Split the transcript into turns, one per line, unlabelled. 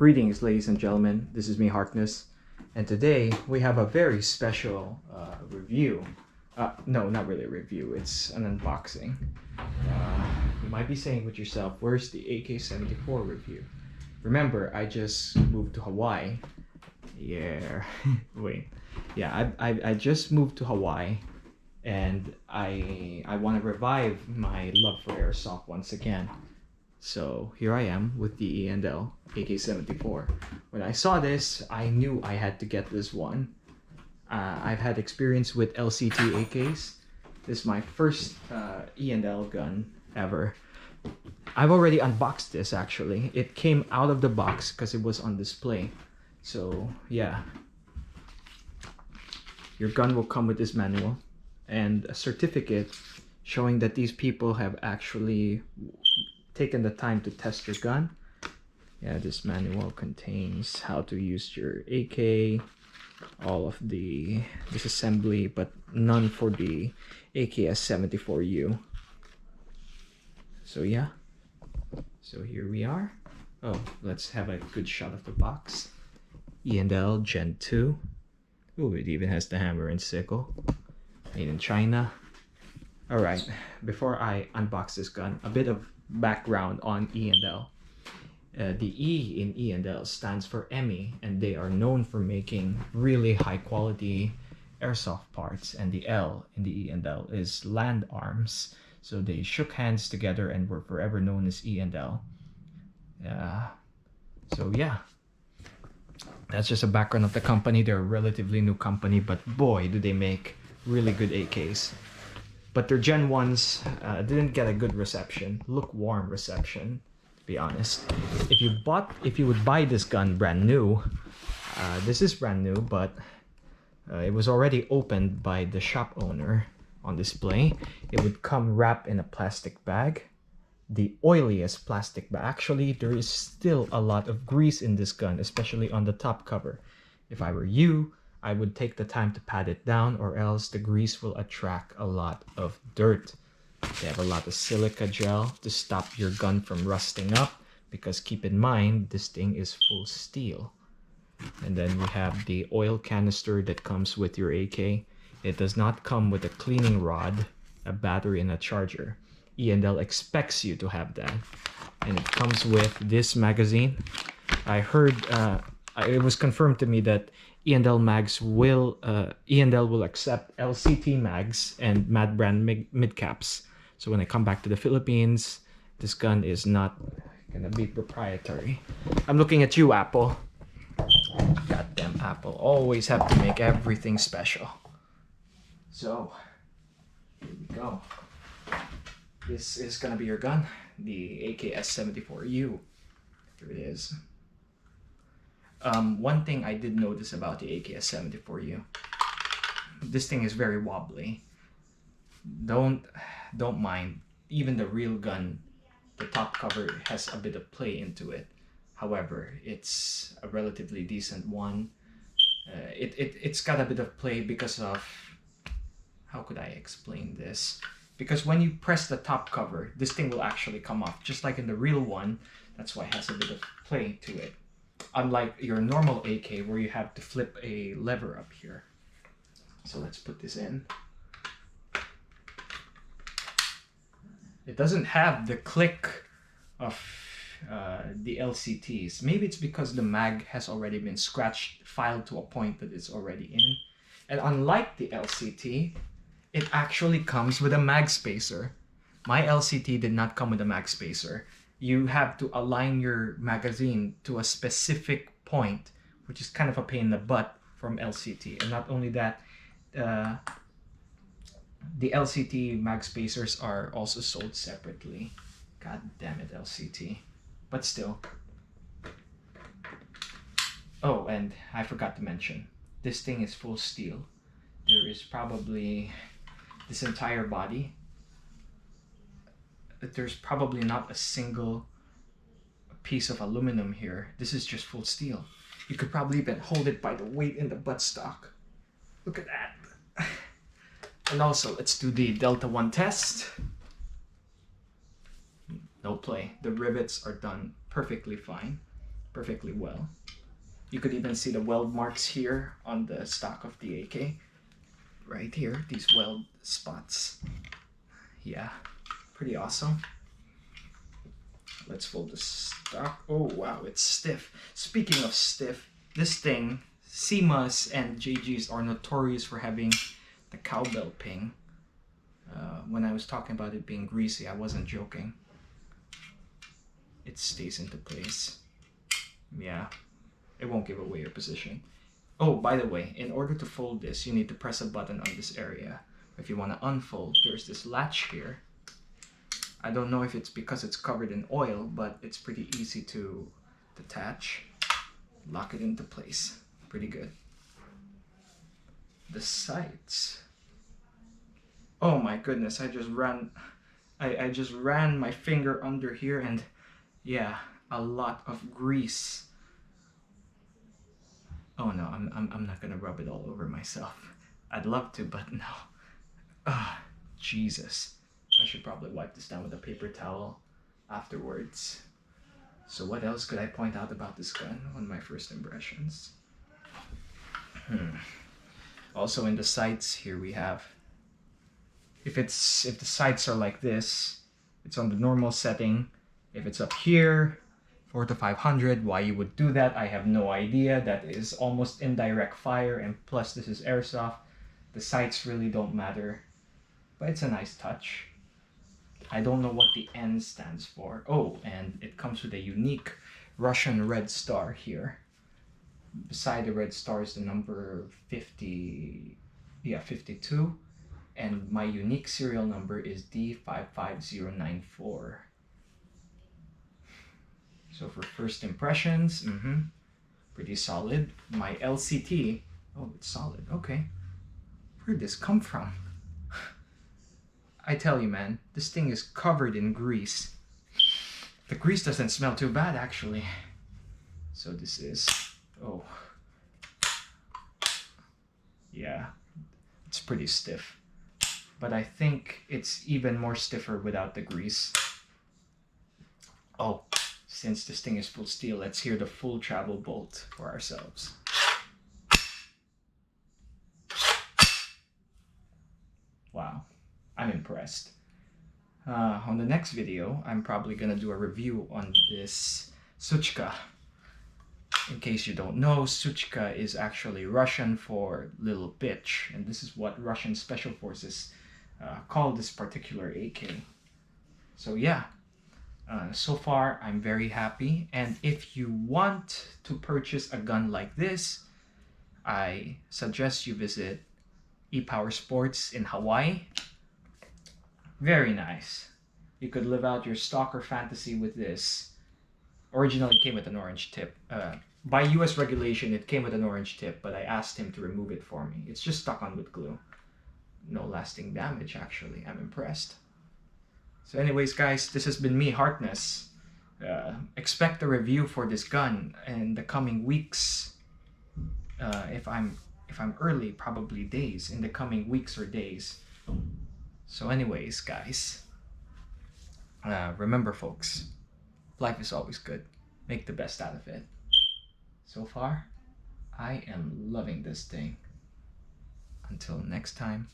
Greetings, ladies and gentlemen. This is me, Harkness, and today we have a very special review. No, not really a review. It's an unboxing. You might be saying with yourself, "Where's the AK74 review?" Remember, I just moved to Hawaii. Yeah, wait. Yeah, I just moved to Hawaii, and I want to revive my love for Airsoft once again. So here I am with the E&L AK74. When I saw this, I knew I had to get this one. I've had experience with LCT AKs. This is my first E&L gun ever. I've already unboxed this actually. It came out of the box because it was on display. So yeah. Your gun will come with this manual and a certificate showing that these people have actually taken the time to test your gun. Yeah, this manual contains how to use your AK, all of the disassembly, but none for the AKS74U. So yeah, so here we are. Oh, let's have a good shot of the box. E&L Gen 2. Ooh, it even has the hammer and sickle. Made in China. Alright, before I unbox this gun, a bit of background on E&L. The E in E&L stands for EMI, and they are known for making really high quality airsoft parts, and the L in the E&L is land arms. So they shook hands together and were forever known as E&L. So yeah, that's just a background of the company. They're a relatively new company, but boy, do they make really good AKs. But their Gen 1s didn't get a good reception, lukewarm reception, to be honest. If you would buy this gun brand new, this is brand new, but it was already opened by the shop owner on display. It would come wrapped in a plastic bag, the oiliest plastic bag. Actually, there is still a lot of grease in this gun, especially on the top cover. If I were you, I would take the time to pat it down, or else the grease will attract a lot of dirt. They have a lot of silica gel to stop your gun from rusting up, because keep in mind, this thing is full steel. And then we have the oil canister that comes with your AK. It does not come with a cleaning rod, a battery, and a charger. E&L expects you to have that. And it comes with this magazine. I heard, it was confirmed to me that E&L will accept LCT mags and Mad Brand mid caps. So when I come back to the Philippines, this gun is not gonna be proprietary. I'm looking at you, Apple. Goddamn Apple, always have to make everything special. So here we go. This is gonna be your gun, the AKS74U. Here it is. One thing I did notice about the AKS74U, this thing is very wobbly. Don't mind. Even the real gun, the top cover has a bit of play into it. However, it's a relatively decent one. It's got a bit of play because of, how could I explain this? Because when you press the top cover, this thing will actually come off, just like in the real one. That's why it has a bit of play to it. Unlike your normal AK where you have to flip a lever up here. So let's put this in. It doesn't have the click of the LCTs. Maybe it's because the mag has already been filed to a point that it's already in. And unlike the LCT, it actually comes with a mag spacer. My LCT did not come with a mag spacer. You have to align your magazine to a specific point, which is kind of a pain in the butt from LCT. And not only that, the LCT mag spacers are also sold separately. God damn it, LCT. But still. Oh, and I forgot to mention, this thing is full steel. There is probably this entire body. There's probably not a single piece of aluminum here. This is just full steel. You could probably even hold it by the weight in the buttstock. Look at that. And also, let's do the Delta 1 test. No play. The rivets are done perfectly fine. perfectly well. You could even see the weld marks here on the stock of the AK. Right here, these weld spots. Yeah, pretty awesome. Let's fold the stock. Oh wow, it's stiff. Speaking of stiff, this thing, CMAs and JGs are notorious for having the cowbell ping. When I was talking about it being greasy, I wasn't joking. It stays into place. Yeah, it won't give away your position. Oh, by the way, in order to fold this, you need to press a button on this area. If you want to unfold, there's this latch here. I don't know if it's because it's covered in oil, but it's pretty easy to detach. Lock it into place. Pretty good. The sights. Oh my goodness, I just ran my finger under here, and yeah, a lot of grease. Oh no, I'm not gonna rub it all over myself. I'd love to, but no. Ah, Jesus. I should probably wipe this down with a paper towel afterwards. So what else could I point out about this gun on my first impressions? Also in the sights here we have, if the sights are like this, it's on the normal setting. If it's up here, 4 to 500, why you would do that, I have no idea. That is almost indirect fire, and plus this is airsoft. The sights really don't matter, but it's a nice touch. I don't know what the N stands for. Oh, and it comes with a unique Russian red star here. Beside the red star is the number 52. And my unique serial number is D55094. So for first impressions, pretty solid. My LCT, oh, it's solid, okay. Where'd this come from? I tell you, man, this thing is covered in grease. The grease doesn't smell too bad, actually. So this is, oh. Yeah, it's pretty stiff. But I think it's even more stiffer without the grease. Oh, since this thing is full steel, let's hear the full travel bolt for ourselves. Wow, I'm impressed. On the next video, I'm probably gonna do a review on this Suchka. In case you don't know, Suchka is actually Russian for little bitch, and this is what Russian Special Forces call this particular AK. So yeah, so far I'm very happy, and if you want to purchase a gun like this, I suggest you visit E-Power Sports in Hawaii. Very nice. You could live out your stalker fantasy with this. Originally came with an orange tip. By US regulation, it came with an orange tip, but I asked him to remove it for me. It's just stuck on with glue. No lasting damage, actually. I'm impressed. So anyways, guys, this has been me, Harkness. Expect a review for this gun in the coming weeks. If I'm early, probably days. In the coming weeks or days. So anyways, guys, remember, folks, life is always good. Make the best out of it. So far, I am loving this thing. Until next time.